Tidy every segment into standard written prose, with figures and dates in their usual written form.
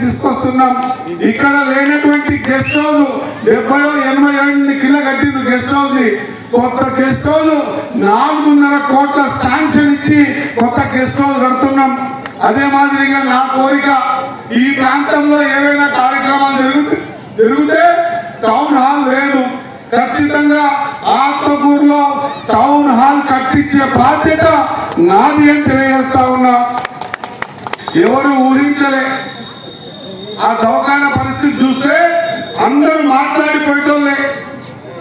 తీసుకొస్తున్నాం. ఇక్కడ లేనటువంటి గెస్ట్ హౌస్ 70-80 కిలో కట్టిన గెస్ట్ హౌస్, కొత్త గెస్ట్ హౌస్ 4.5 కోట్ల శాంక్షన్ ఇచ్చి కొత్త గెస్ట్ హౌస్ కడుతున్నాం. అదే మాదిరిగా నా కోరిక, ఈ ప్రాంతంలో ఏవైనా కార్యక్రమాలు జరిగితే టౌన్ హాల్ లేదు, ఖచ్చితంగా ఆత్మకూరులో టౌన్ హాల్ కట్టించే బాధ్యత నాది అని తెలియజేస్తా ఉన్నా. ఎవరు ఊహించలే. ఆ దవాఖాన పరిస్థితి చూస్తే అందరూ మాట్లాడిపోయేటోళ్ళే,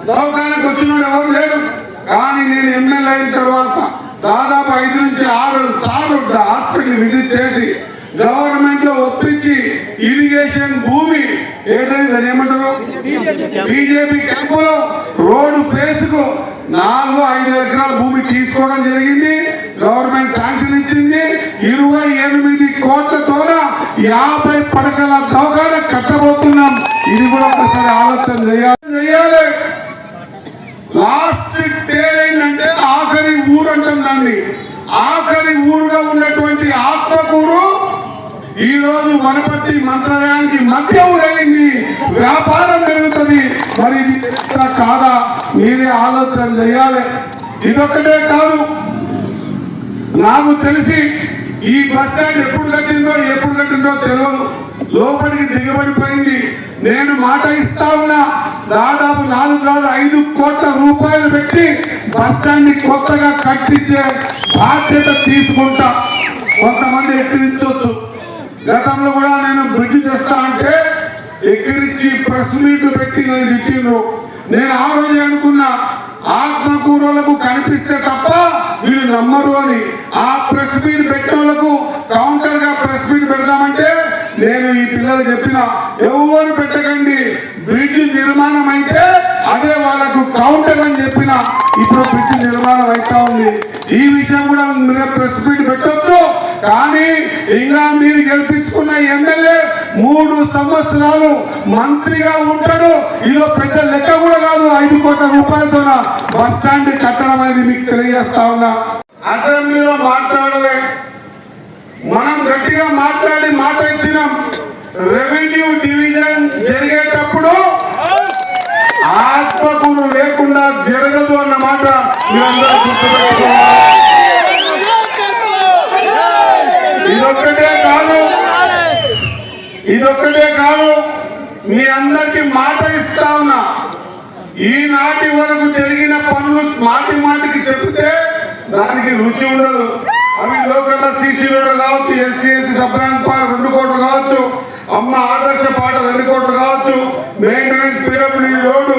దవాఖానకు వచ్చిన ఎవరు లేరు. కానీ నేను ఎమ్మెల్యే అయిన తర్వాత దాదాపు 5 నుంచి 6 సార్లు హాస్పిటల్ విజిట్ చేసి గవర్నమెంట్ లో ఒప్పించి ఇరిగేషన్ భూమి ఏదైనా ఏమంటారు బీజేపీ క్యాంపులో రోడ్డు ఫేస్ కు 4-5 ఎకరాల భూమి తీసుకోవడం జరిగింది. గవర్నమెంట్ శాంక్షన్ ఇచ్చింది. 28 కోట్లతో 50 పడకల దవాఖాన కట్టబోతున్నాం. ఇది కూడా ఒకసారి ఆలోచన చేయాలి. లాస్ట్ స్టేజ్ ఏంటంటే ఆఖరి ఊరు అంటాం దాన్ని. ఆఖరి ఊరుగా ఉన్నటువంటి ఆత్మకూరు ఈ రోజు వనపర్తి మంత్రాలయానికి మధ్య ఊరైంది. వ్యాపారం జరుగుతుంది. మరి ఇది కాదా? మీరే ఆలోచన చేయాలి. ఇదొక్కటే కాదు, నాకు తెలిసి ఈ బస్ స్టాండ్ ఎప్పుడు కట్టిందో తెలియదు. లోపలికి దిగబడిపోయింది. నేను మాట ఇస్తా ఉన్నా, దాదాపు 4-5 కోట్ల రూపాయలు పెట్టి బస్ స్టాండ్ ని కొత్తగా కట్టించే బాధ్యత తీసుకుంటా. కొంతమంది ఎక్కిరించవచ్చు. గతంలో కూడా నేను బ్రిడ్జ్ చేస్తా అంటే ఎక్కిరించి ప్రెస్ మీట్ పెట్టి నేను తిట్టిండ్రు. నేను ఆ రోజు అనుకున్నా, ఆత్మకూరులకు కనిపిస్తే తప్ప వీళ్ళు నమ్మరు అని. ఆ ప్రెస్ మీట్ పెట్టే వాళ్ళకు కౌంటర్ గా ప్రెస్ మీట్ పెడదామంటే నేను ఈ పిల్లలు చెప్పిన, ఎవరు పెట్టకండి, బ్రిడ్జ్ నిర్మాణం అయితే అదే వాళ్ళకు కౌంటర్ అని చెప్పిన. ఇప్పుడు బ్రిడ్జ్ నిర్మాణం అవుతా ఉంది. ఈ విషయం కూడా మీరు ప్రెస్ మీట్ పెట్టొచ్చు. కానీ ఇంకా మీరు గెలిపించుకున్న ఎమ్మెల్యే 3 సంవత్సరాలు మంత్రిగా ఉంటాడు. ఇదో పెద్ద లెక్క కూడా కాదు. 5 కోట్ల రూపాయలతో బస్ స్టాండ్ కట్టడం అనేది మీకు తెలియజేస్తా ఉన్నా. అసెంబ్లీలో మాట్లాడలే, మనం గట్టిగా మాట్లాడి మాట ఇచ్చినాం. రెవెన్యూ డివిజన్ జరిగేటప్పుడు ఆత్మకూరు లేకుండా జరగదు అన్న మాట మీరందరూ గుర్తుపెట్టుకోవాలి. ఇదొక్కటే కాదు, మీ అందరికి మాట ఇస్తా ఉన్నా. ఈనాటి వరకు జరిగిన పనులు మాటికి చెప్తే దానికి రుచి ఉండదు. అవి లోకల్ సీసీ రోడ్డు కావచ్చు, ఎస్సీ సబ్రాంక్ 2 కోట్లు కావచ్చు, అమ్మ ఆదర్శ పాట 2 కోట్లు కావచ్చు, మెయింటెనెన్స్ పీడబ్ల్యూడీ రోడ్డు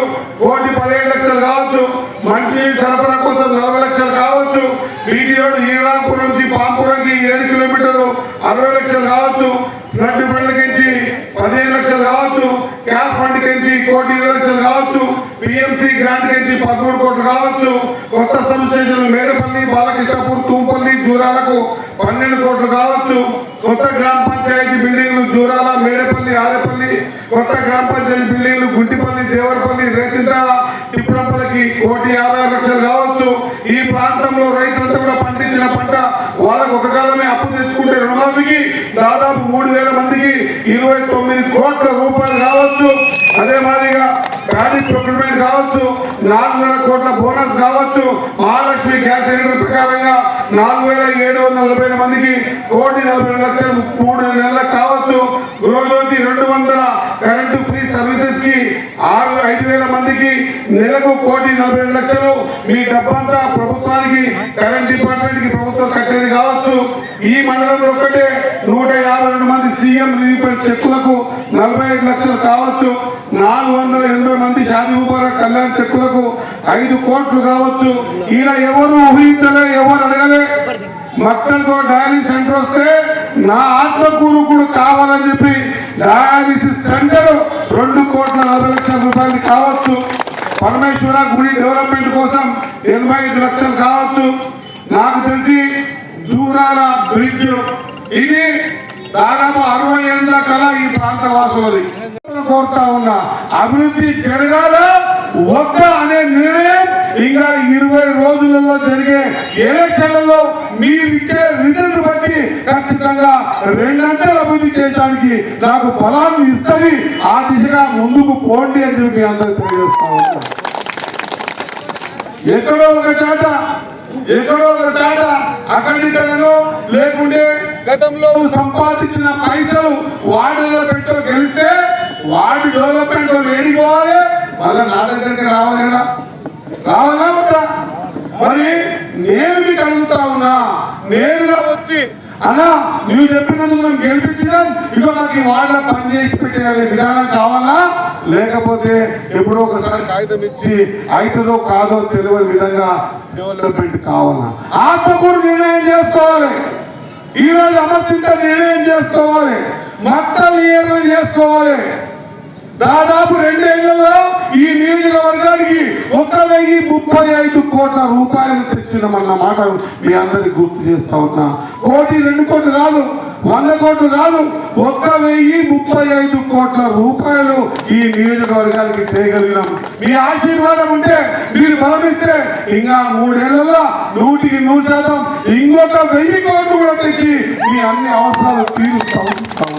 1,17 లక్షలు కావచ్చు, మంచినీటి సరఫరా కోసం 40 లక్షలు కావచ్చు, బీటీ రోడ్డు ఈరాంపురం నుంచి పాంపురంకి 7 కిలోమీటర్లు 60 లక్షలు కావచ్చు, ఫ్లడ్ ఫండ్ కించి 15 లక్షలు కావచ్చు, క్యాప్ ఫండ్ కించి 1,20 లక్షలు కావచ్చు, పిఎంసి గ్రాంట్ కించి 13 కోట్లు కావచ్చు, కొత్త సబ్ స్టేషన్లు మేడపల్లి, బాలకృష్ణపూర్, తూంపల్లి, జూరాలకు 12 కోట్లు కావచ్చు, కొత్త గ్రామ పంచాయతీ బిల్డింగ్లు జూరాల, మేడపల్లి, ఆరేపల్లి, కొత్త గ్రామ పంచాయతీ బిల్డింగ్లు గుంటిపల్లి, దేవరపల్లి, రేచింతాల, తిప్పుడంపల్లికి 1,50 లక్షలు కావచ్చు. ఈ ప్రాంతంలో రైతులంతా కూడా పండించిన పంట వాళ్ళకు ఒక కాలమే అప్పు తెచ్చుకుంటే రుణమాఫీకి దాదాపు 3,000 మందికి 29 కోట్ల రూపాయలు కావచ్చు. అదే మాదిరిగా గాడి ప్రొక్యూర్మెంట్ కావచ్చు, 4,500 కోట్ల బోనస్ కావచ్చు, మహాలక్ష్మి గ్యాస్ సిలిండర్ ప్రకారంగా 4,740 మందికి 1,40 లక్షలు 3 నెలలకు కావచ్చు, గృహజ్యోతి 200 కరెంటు ఫ్రీ సర్వీసెస్ కి 5,000 మందికి నెలకు 1,40 లక్షలు. మీ డబ్బంతా ప్రభుత్వానికి, కరెంట్ డిపార్ట్మెంట్ కి ప్రభుత్వం కట్టేది కావచ్చు. ఈ మండలంలో ఒకటే 152 మంది సీఎం రిలీఫ్ చెక్కులకు 45 లక్షలు కావచ్చు, 480 మంది షాదీ ముబారక్ కళ్యాణ్ చెక్కులకు 5 కోట్లు కావచ్చు. ఇలా ఎవరు ఊహించలే, ఎవరు అడగలే. మక్కలతో డయాలిసిస్ సెంటర్ వస్తే నా ఆత్మకూరు కూడా కావాలని చెప్పి డయాలిసిస్ సెంటర్ 2,40 లక్షల రూపాయలు కావచ్చు. పరమేశ్వర గుడి డెవలప్మెంట్ కోసం 85 లక్షలు కావచ్చు. నాకు తెలిసి జూరాల బ్రిడ్జ్ ఇది దాదాపు 60 ఏళ్ల కళ ఈ ప్రాంత వాసులది. కోరుతా ఉన్నా, అభివృద్ధి జరగాల వద్ద అనే నిర్ణయం ఇంకా 20 రోజులలో జరిగే ఎలక్షన్లలో మీరు ఇచ్చే రిజల్ట్ బట్టి ఖచ్చితంగా 2 అంచెల అభివృద్ధి చేయడానికి నాకు బలాన్ని ఇస్తుంది. ఆ దిశగా ముందుకు పోండి అని చెప్పి అందరూ తెలియజేస్తా ఉంటాను. ఎక్కడో ఒక చాట అక్కడిక్కడనో లేకుంటే గతంలో సంపాదించిన పైసలు వార్డులో పెట్టో గెలిస్తే వార్డు డెవలప్మెంట్ వేడుకోవాలి, మళ్ళీ నా దగ్గరికి రావాలా వద్దా? మరి నేను మీకు అడుగుతా ఉన్నా, నేరుగా వచ్చి అన్నా నువ్వు చెప్పినందుకు మేము గెలిపించినాం, ఇక మాకు ఈ వార్డులో పని చేసి పెట్టే విధానం కావాలా, లేకపోతే ఎప్పుడో ఒకసారి కాగితం ఇచ్చి అవుతుందో కాదో తెలియని విధంగా డెవలప్మెంట్ కావాలా? ఆత్మకూరు నిర్ణయం చేసుకోవాలి, ఈ రోజు అమర్చింత నిర్ణయం చేసుకోవాలి, మక్తల్ నిర్ణయం చేసుకోవాలి. దాదాపు 2 ఏళ్లలో ఈ నియోజకవర్గానికి 1,035 కోట్ల రూపాయలు తెచ్చినామన్న మాట మీ అందరికి గుర్తు చేస్తా ఉన్నా. 1 కోటి 2 కోట్లు కాదు, 100 కోట్లు కాదు, 1,035 కోట్ల రూపాయలు ఈ నియోజకవర్గానికి చేయగలిగినాం. మీ ఆశీర్వాదం ఉంటే, మీరు బలమిస్తే ఇంకా 3 ఏళ్లలో 100% ఇంకొక 1000 కోట్లు కూడా తెచ్చి మీ అన్ని అవసరాలు తీరుస్తా ఉంటాం.